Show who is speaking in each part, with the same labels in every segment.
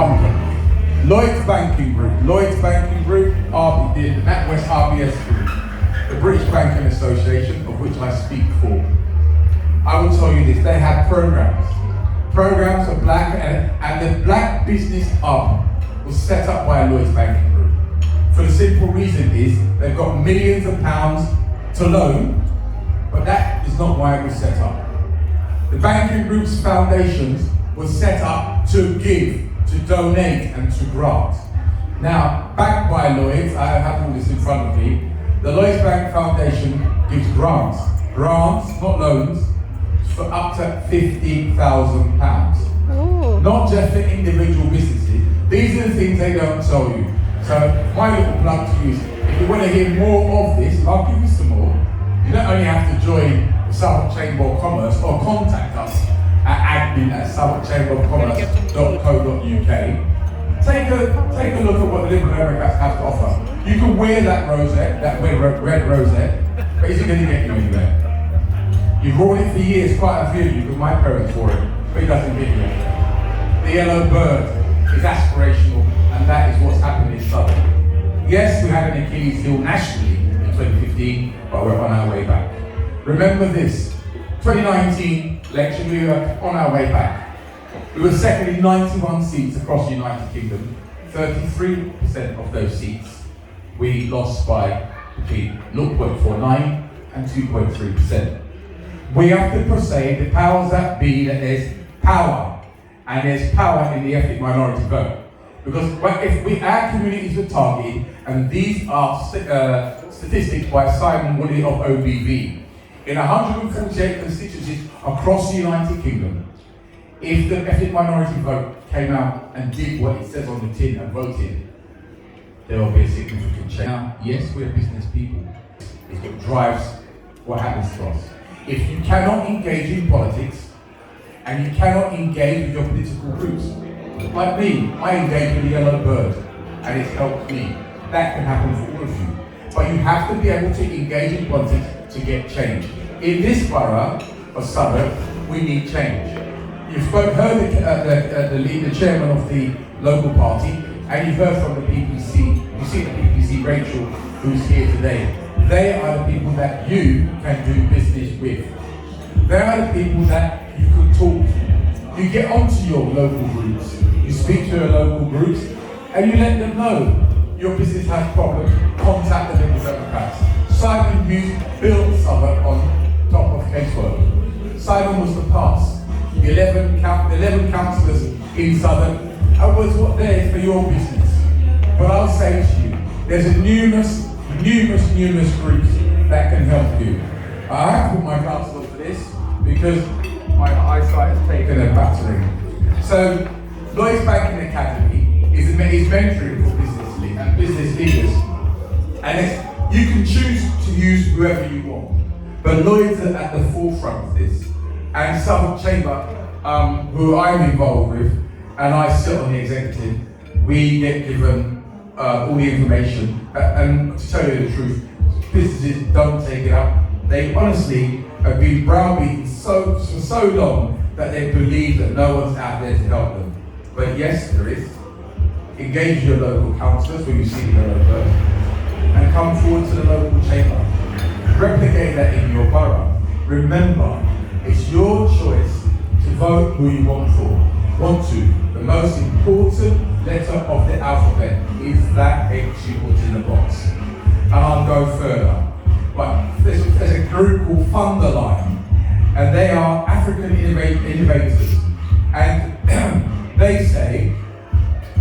Speaker 1: bumper. Lloyds Banking Group, the NatWest RBS Group, the British Banking Association, of which I speak for. I will tell you this, they have programs for Blac, and the Blac Business Hub was set up by Lloyds Banking Group. For the simple reason is, they've got millions of pounds to loan, but that is not why it was set up. The banking group's foundations was set up to give, to donate and to grant. Now, backed by Lloyds, I have all this in front of me, the Lloyds Bank Foundation gives grants, not loans, for up to £50,000. Not just for individual businesses. These are the things they don't tell you. So my little plug to you is, if you want to hear more of this, I'll give you some more. You don't only have to join the Southwark Chamber of Commerce or contact us at admin@southwarkchamberofcommerce.co.uk. Take a look at what the Liberal Democrats have to offer. You can wear that rosette, that red rosette, but is it going to get you anywhere? You've worn it for years, quite a few of you, because my parents wore it, but it doesn't get you anywhere. The yellow bird is aspirational, and that is what's happened in Southwark. Yes, we had an Achilles heel nationally in 2015, but we're on our way back. Remember this, 2019 election, we were on our way back. We were second in 91 seats across the United Kingdom. 33% of those seats we lost by between 0.49 and 2.3%. We have to persuade the powers that be that there's power, and there's power in the ethnic minority vote. Because if our communities were targeted, and these are statistics by Simon Woodley of OBV, in 148 constituencies across the United Kingdom, if the ethnic minority vote came out and did what it says on the tin and voted, there will be a significant change. Now, yes, we're business people. It's what drives what happens to us. If you cannot engage in politics, and you cannot engage with your political groups, like me, I engage with the yellow bird, and it's helped me. That can happen for all of you. But you have to be able to engage in politics to get change. In this borough of Southwark, we need change. You've heard the chairman of the local party, and you've heard from the PPC. You've seen the PPC, Rachel, who's here today. They are the people that you can do business with. They are the people that you can talk to. You get onto your local groups, you speak to your local groups, and you let them know your business has problems, contact the Liberal Democrats. Simon Hughes built Southwark on top of casework. Simon was the past. The 11 councillors in Southwark, and was what there is for your business. But I'll say to you, there's a numerous groups that can help you. I have put my councillors for this because my eyesight has taken a battering. So, Lloyds Banking Academy is mentoring for business leaders, and you can choose to use whoever you want. But Lloyds are at the forefront of this, and Southwark Chamber, who I'm involved with, and I sit on the executive, we get given all the information, and to tell you the truth, businesses don't take it up. They honestly have been browbeaten for so long that they believe that no one's out there to help them. But yes, there is. Engage your local councillors when you see the yellow bird, and come forward to the local chamber. Replicate that in your borough. Remember, it's your choice to vote who you want to. The most important letter of the alphabet is that H you put in the box. And I'll go further. But there's a group called Funderline, and they are African innovators. And they say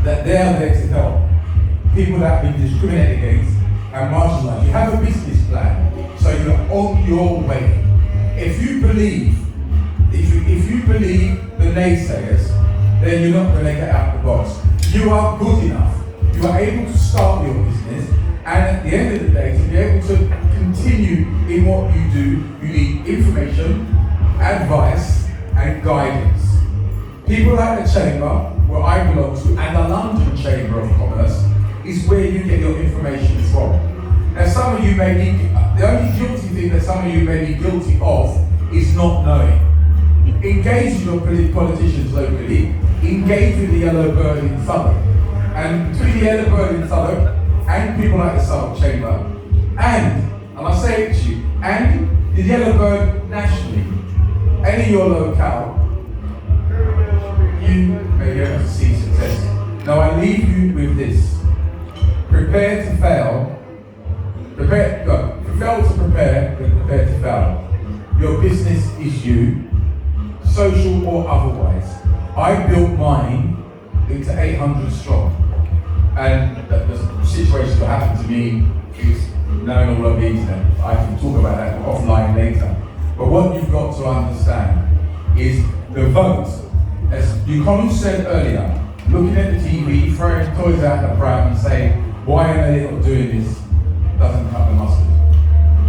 Speaker 1: that they are there to help people that have been discriminated against and marginalised. You have a business plan, so you're on your way. If you believe the naysayers, then you're not going to get out of the box. You are good enough. You are able to start your business, and at the end of the day, to be able to continue in what you do, you need information, advice, and guidance. People like the Chamber, where I belong to, and the London Chamber of Commerce, is where you get your information from. Now, some of you may be, the only guilty thing that some of you may be guilty of is not knowing. Engage with your politicians locally, engage with the yellow bird in Southwark. And between the yellow bird in Southwark and people like the Southwark Chamber, and I say it to you, and the yellow bird nationally, and in your locale, you may be able to see success. Now I leave you with this. Prepare to fail. Prepare to prepare, but prepare to fail. Your business is you, social or otherwise. I built mine into 800 strong. And the situation that happened to me is known all over the internet. I can talk about that offline later. But what you've got to understand is the vote. As Buchanan said earlier, looking at the TV, throwing toys out the pram and saying, why are they not doing this? Doesn't cut the mustard.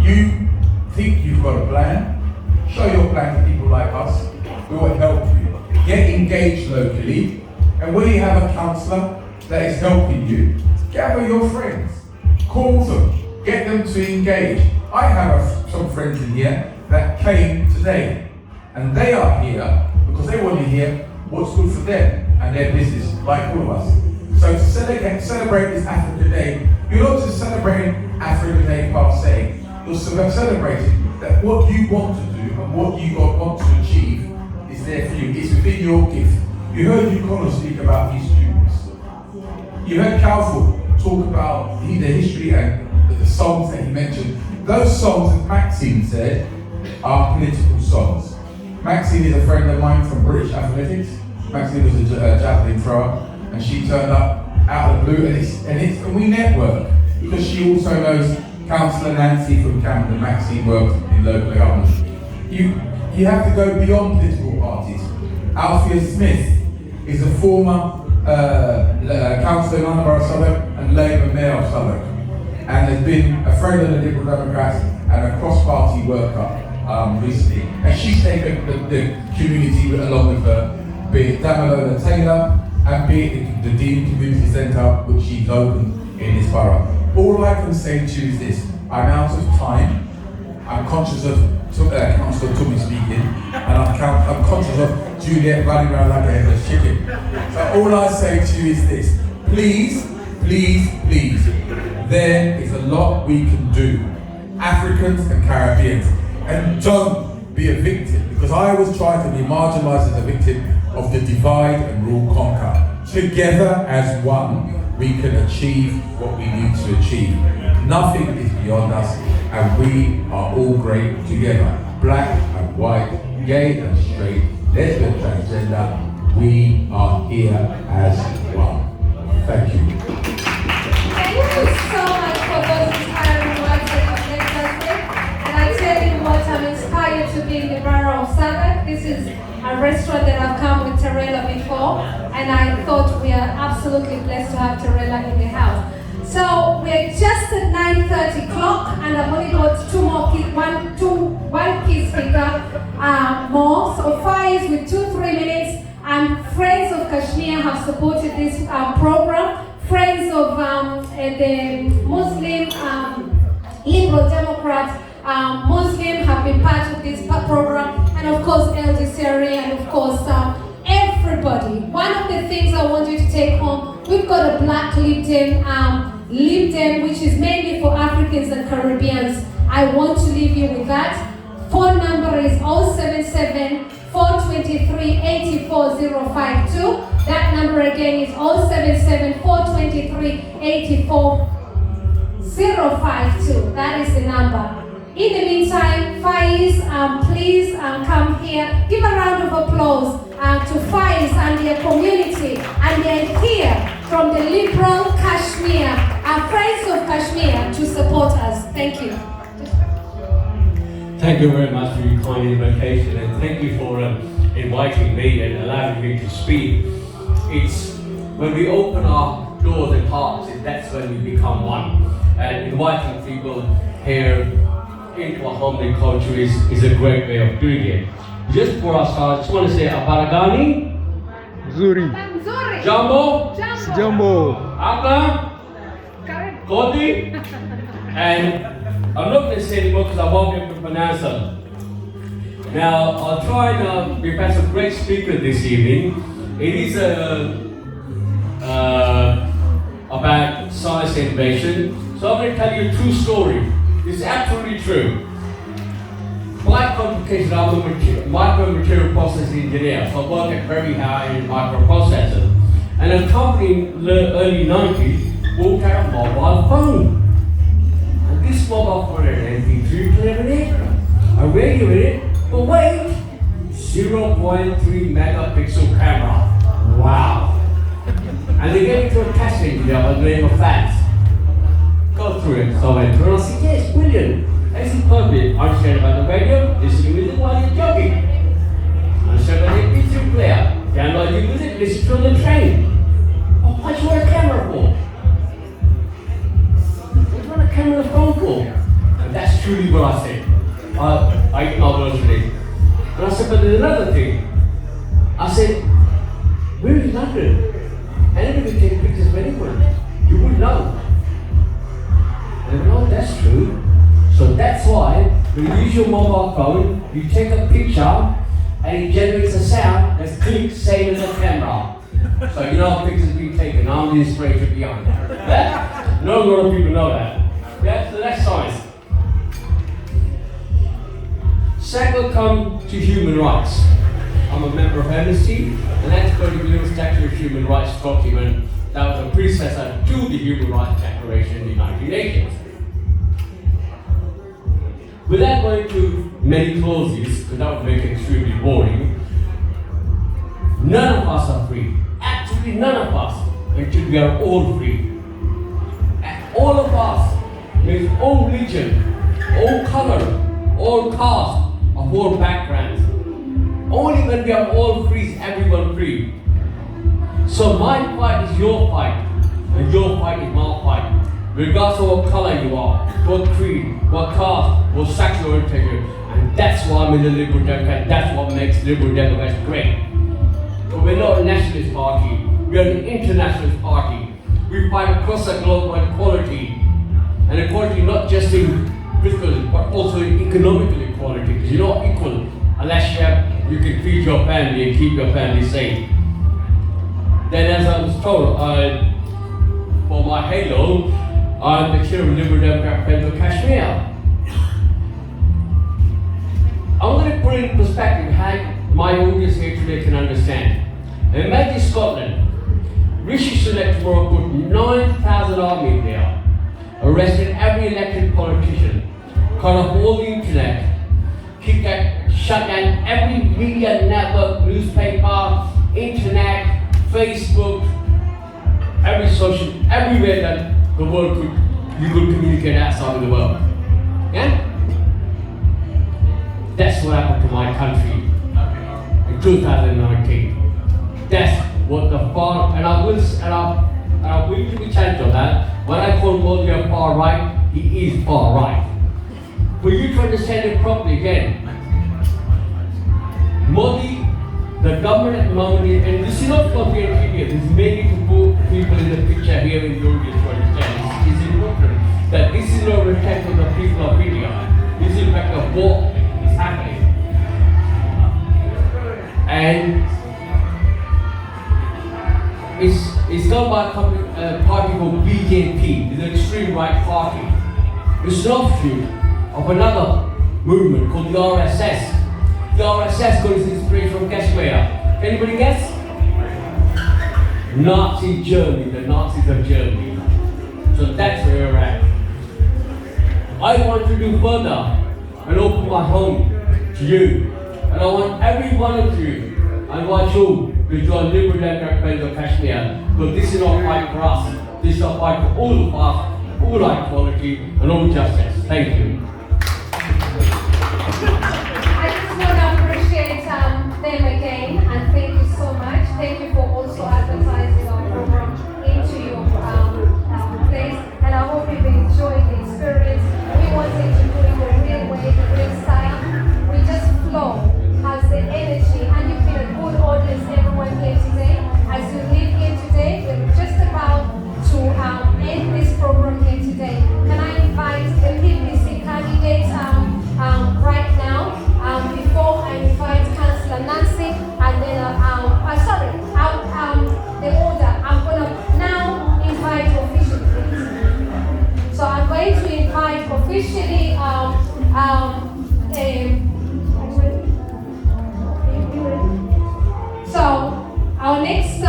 Speaker 1: You think you've got a plan? Show your plan to people like us. We will help you. Get engaged locally. And when you have a counsellor that is helping you, gather your friends. Call them. Get them to engage. I have some friends in here that came today. And they are here because they want to hear what's good for them and their business, like all of us. So to celebrate this Africa Day, you're not just celebrating Africa Day per se, you're celebrating that what you want to do and what you want to achieve is there for you. It's within your gift. You heard Buchanan speak about his students. You heard Calford talk about the history and the songs that he mentioned. Those songs, as Maxine said, are political songs. Maxine is a friend of mine from British Athletics. Maxine was a javelin thrower, and she turned up out of the blue, and we network because she also knows Councillor Nancy from Camden. Maxine works in local government. You have to go beyond political parties. Althea Smith is a former councillor in London Borough of Southwark and Labour Mayor of Southwark, and has been a friend of the Liberal Democrats and a cross-party worker recently. And she's taken the community along with her, be it Damilola Taylor and be it the Dean Community Centre, which she's opened in this borough. All I can say to you is this: I'm out of time. I'm conscious of Councillor Tommy speaking, and I'm conscious of Juliet running around like a headless chicken. So all I say to you is this: please, please, please, there is a lot we can do, Africans and Caribbeans, and don't be a victim, because I was trying to be marginalised as a victim of the divide and rule conquer. Together as one, we can achieve what we need to achieve. Nothing is beyond us, and we are all great together. Black and white, gay and straight, lesbian, transgender, we are here as one. Thank you.
Speaker 2: Thank you so much for those inspiring words that you left us with. And I tell you what, I'm inspired to be in the borough of Southwark. This is a restaurant that I've come with Terrella before, and I thought we are absolutely blessed to have Terrella in the house. So we're just at 9:30 o'clock, and I've only got one key speaker more. So Faiz with 2-3 minutes, and Friends of Kashmir have supported this program. Friends of the Muslim Liberal Democrats, Muslim have been part of this program, and of course LDCRE, and of course everybody. One of the things I want you to take home, we've got a Black LinkedIn, which is mainly for Africans and Caribbeans. I want to leave you with that. Phone number is 077 423 84052. That number again is 077 423 84052. That is the number. In the meantime, Faiz, please come here. Give a round of applause to Faiz and their community, and they're here from the Liberal Kashmir, Friends of Kashmir, to support us. Thank you.
Speaker 3: Thank you very much for your kind invitation, and thank you for inviting me and allowing me to speak. It's when we open our doors and hearts, that's when we become one. And inviting people here into a homely culture is a great way of doing it. Just for us, I just want to say Aparagani,
Speaker 4: Zuri,
Speaker 3: Jambo,
Speaker 4: Jumbo,
Speaker 3: Aka, Kodi, and I'm not going to say anymore because I won't be able to pronounce them. Now, I'll try and we've had some great speakers this evening. It is about science innovation. So I'm going to tell you a true story. It's absolutely true. My qualification, I'm a micro-material processing engineer, so I work at very high-end microprocessors. And a company in the early 90s bought out a mobile phone. And this mobile phone had an MP3 player in it, a radio in it, but wait, 0.3 megapixel camera. Wow. And they gave it to a test engineer by the name of Fats. Go through it. So I went through and I said, yes, brilliant. This is perfect. Understand about the radio, listening with it while you're jogging. Understand about the MP3 player. Download you with it, listen to on the train. Oh, what do you want a camera for? What do you want a camera on a phone for? And that's truly what I said. I ate my words today. And I said, but there's another thing. I said, we're in London. Anybody can take pictures of anyone. You would know. And they went, oh, that's true. So that's why when you use your mobile phone, you take a picture and it generates a sound that's click, same as a camera. So you know how pictures being taken. I'm the inspiration behind that. Not a lot of people know that. Yeah, so that's science. Second, come to human rights. I'm a member of Amnesty, and that's going to be the Statute of Human Rights document that was a predecessor to the Human Rights Declaration in the United Nations. Without going to many clauses, because that would make it extremely boring, none of us are free. Absolutely none of us, until we are all free. And all of us, with all religion, all color, all caste, of all backgrounds. Only when we are all free is everyone free. So my fight is your fight, and your fight is my fight. Regardless of what color you are, what creed, what caste, what sexual orientation. And that's why I'm in the Liberal Democrat. That's what makes Liberal Democrats great. But we're not a nationalist party, we're an internationalist party. We fight across the globe for equality. And equality not just in physical, but also in economical equality. Because you're not equal unless you can feed your family and keep your family safe. Then as I was told, for my halo, I'm the chair of Liberal Democrat Federal Kashmir. I'm going to put it in perspective how my audience here today can understand. Imagine Scotland. Rishi Sunak tomorrow put 9,000 army there, arrested every elected politician, cut off all the internet, shut down every media network, newspaper, internet, Facebook, everywhere that the world you could communicate outside of the world. Yeah? That's what happened to my country in 2019. That's what the far, and I will to be challenged on that. When I call Modi a far right, he is far right. For you to understand it properly again, Modi, the government at the moment, and this is not for the media, this is mainly to put people in the picture here in the audience to understand. It's important that this is not a reflection of the people of India. This is in fact of what is happening. And it's done by a party called BJP. It's an extreme right party. It's an offshoot of another movement called the RSS. The RSS got its inspiration from Kashmir. Anybody guess? Nazi Germany, the Nazis of Germany. So that's where we're at. I want to do further and open my home to you. And I want every one of you, I want you to join Liberal Democrat Friends of Kashmir. But this is not a fight for us. This is a fight for all of us, all equality and all justice. Thank you.
Speaker 2: Them again, and thank you so much. Thank you for also advertising our program into your place, and I hope you've enjoyed the experience. We wanted to do it the real way, the real style. We just flow, has the energy, and you've been a good audience, everyone here today. As you leave here today, we're just about to end this program here today. Can I invite the PPC candidates right now? Before I invite Councillor Nancy officially so our next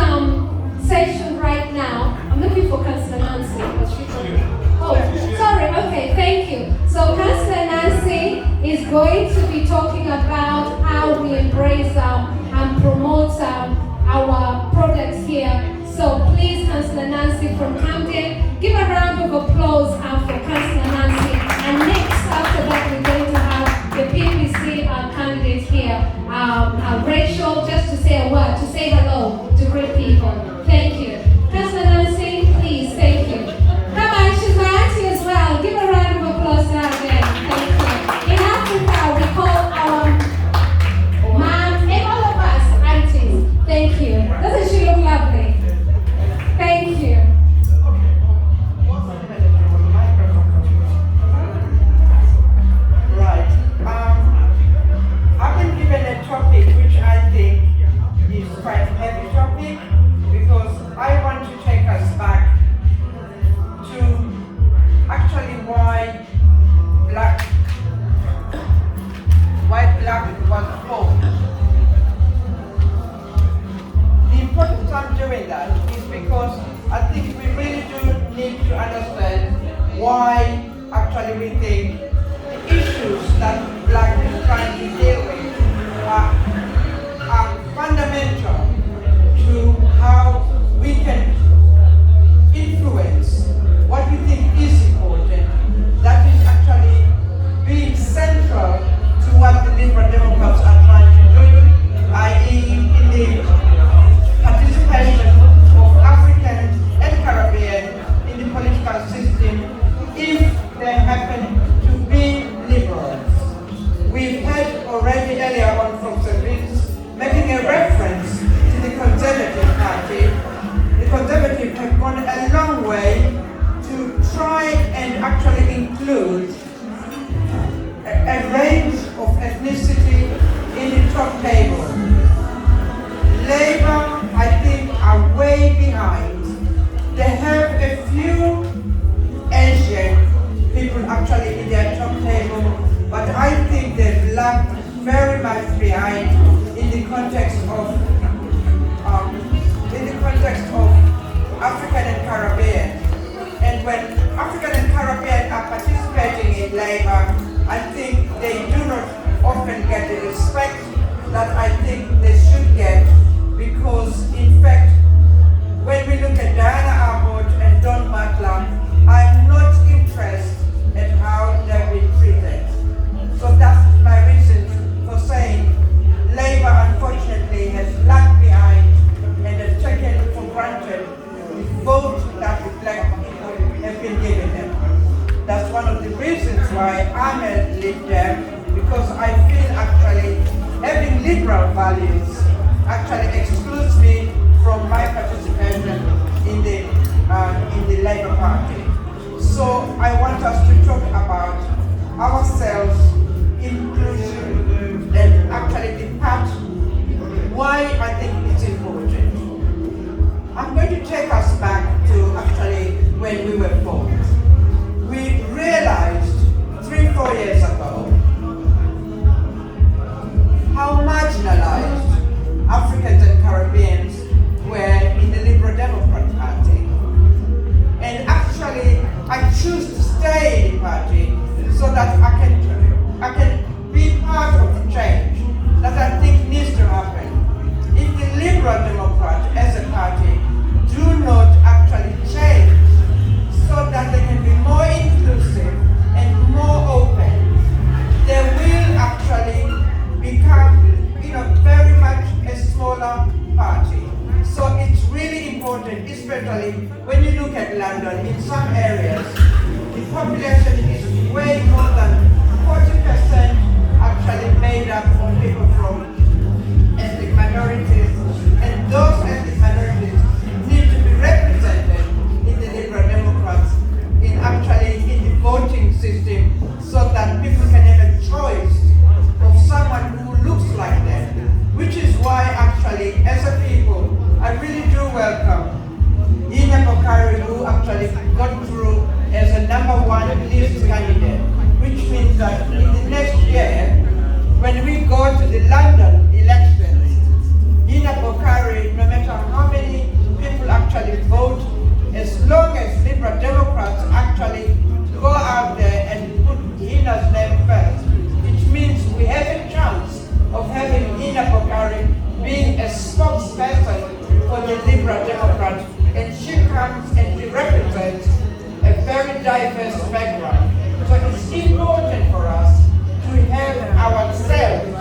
Speaker 2: session right now, I'm looking for Councillor Nancy, but she's sorry, okay, thank you. So Councillor Nancy is going to be talking about how we embrace and promote our products here. So please, Councillor Nancy from Camden, give a round of applause for Councillor Nancy. And next, after that, we're going to have the PPC candidate here, Rachel, just to say a word, to say hello to great people. Thank you. Councillor Nancy, please, thank you. Come on, she's my auntie as well. Give a round of applause to her again. Thank you. In Africa, we call our moms and all of us aunties. Thank you. Doesn't she look lovely? Thank you.
Speaker 5: Right. I've been given a topic which I think is quite a heavy topic because I want to take us back to actually why Blac was formed. The importance I'm doing that is because I think we really do need to understand why actually we think the issues that Blac is trying to deal with are fundamental to how we can influence what we think is important, that is actually being central to what the Liberal Democrats are trying to do, i.e. in the participation of African and Caribbean in the political system if they happen to be liberals. We've heard already earlier on from Vince making a reference to the Conservative Party. The Conservatives have gone a long way to try and actually include a range of ethnicity in the top table. Labour, I think, are way behind. They have a few Asian people actually in their top table, but I think they've lagged very much behind in the context of African and Caribbean. And when African and Caribbean are participating in Labour, I think they do not often get the respect that I think they should get, because in fact, when we look at Diana Abbott and Don Butler, I'm not impressed at how they've been treated. So that's my reason for saying Labour unfortunately has lagged behind and has taken for granted the vote that the Black people have been giving them. That's one of the reasons why I'm a Lib Dem, because I feel actually having liberal values actually excludes me from my participation in the Labour Party. So I want us to talk about ourselves, inclusion, and actually the part why I think it's important. I'm going to take us back to actually when we were formed. We realized 3-4 years ago how marginalized Africans and Caribbeans were in the Liberal Democrat Party. And actually, I choose to stay in the party so that I can be part of the change that I think needs to happen. If the Liberal Democrats as a party do not actually change so that they can be more inclusive and more open, they will actually become, very much a smaller party. So it's really important, especially when you look at London. In some areas, the population is way more than 40% actually made up of people from ethnic minorities, and those ethnic minorities need to be represented in the Liberal Democrats, in the voting system, so that people can have a choice of someone who looks like them, which is why actually, as a people, I really do welcome Ina Bokari, who actually got through as a #1 list candidate. comes and she represents a very diverse background. So it's important for us to have ourselves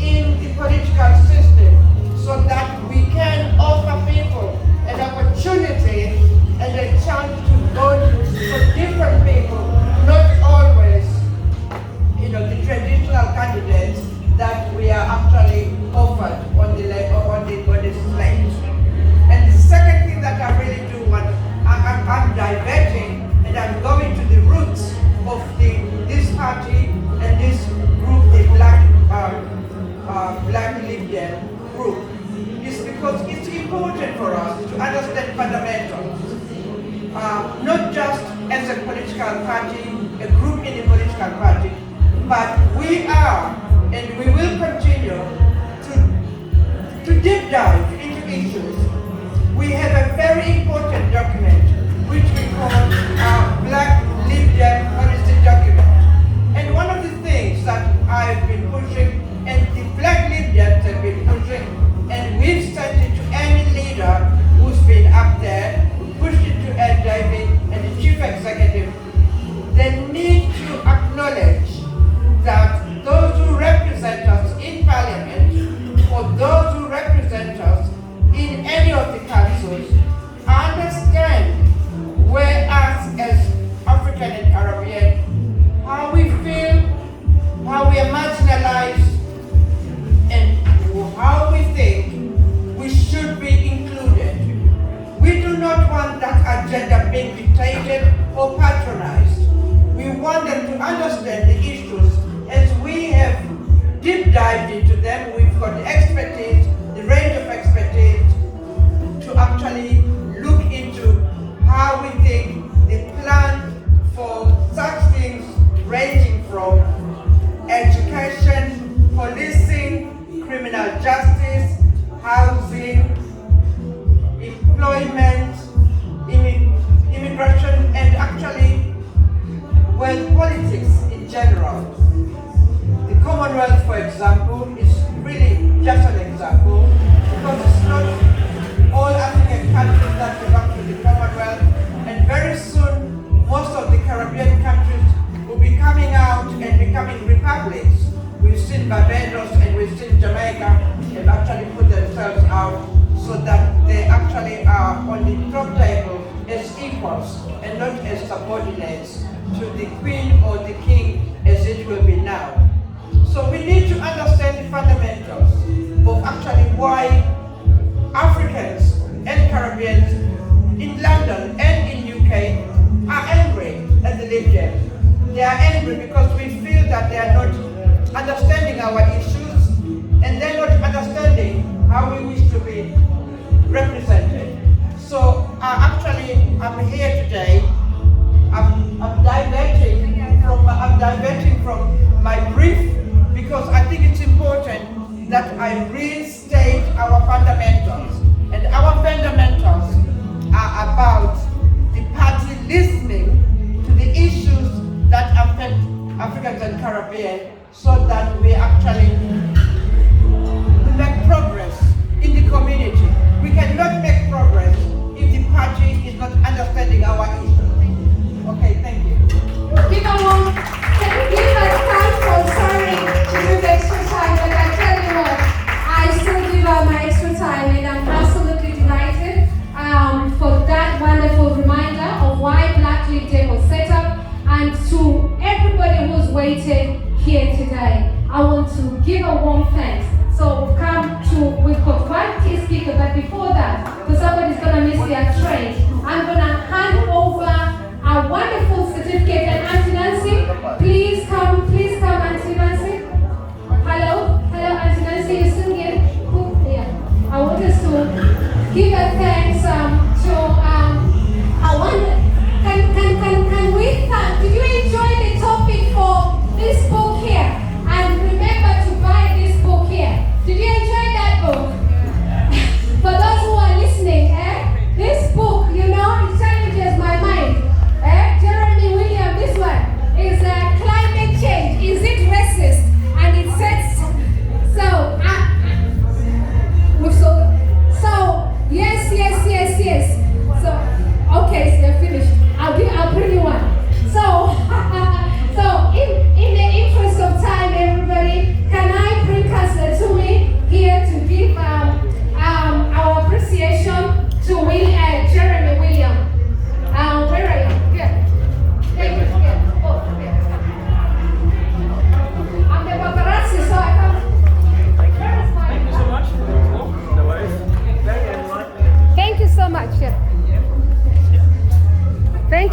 Speaker 5: in the political system so that we can offer people an opportunity and a chance to vote for different people, not always, the traditional candidates that we are actually offered on the slate. And the second thing that I really do want, I'm diverting and I'm going to the roots of this party and this group, the Blac Libyan group, is because it's important for us to understand fundamentals. Not just as a political party, a group in a political party, but we are and we will continue to deep dive into issues. We have a very important document which we call our Blac Libyan Policy Document. And one of the things that I've been pushing and the Blac Libyans have been pushing, and we've sent it to any leader who's been up there, pushed it to Ed David and the chief executive. They need to acknowledge that those who represent us in parliament or those who represent us in any of the councils understand where us as African and Caribbean, how we feel, how we are marginalized, and how we think we should be included. We do not want that agenda being dictated or patronized. We want them to understand the issues as we have deep dived into them. We've got the expertise, the range of expertise to actually look into how we think the plan for such things ranging from education, policing, criminal justice, housing, employment, immigration, and actually, politics in general. The Commonwealth, for example, is really just an example because it's not all African countries that belong to the Commonwealth, and very soon most of the Caribbean countries will be coming out and becoming republics. We've seen Barbados and we've seen Jamaica have actually put themselves out so that they actually are on the top table as equals and not as subordinates to the Queen or the King as it will be now. So we need to understand the fundamentals of actually why Africans and Caribbeans in London and in UK are angry at the Libyans. They are angry because we feel that they are not understanding our issues and they're not understanding how we wish to be represented. So I'm here today. I'm diverting from my brief because I think it's important that I restate our fundamentals. And our fundamentals are about the party listening to the issues that affect Africans and Caribbean so that we actually make progress in the community. We cannot make progress if the party is not understanding our issues. Okay, thank you.
Speaker 2: Give a warm, can you give us time for sorry to do the extra time, but I tell you what, I still give out my extra time and I'm absolutely delighted for that wonderful reminder of why Blac Lib Day was set up, and to everybody who's waited here today, I want to give a warm thanks. So we've got one key speaker, but before that, because somebody's going to miss their train, I'm going to hand over a wonderful certificate. And Auntie Nancy, please come, Auntie Nancy. Hello, Auntie Nancy, you still here? Yeah. I want us to give a thanks can we thank, did you enjoy the topic for this book here? And remember to buy this book here. Did you enjoy that book? For those who are listening, this book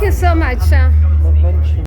Speaker 2: Thank you so much.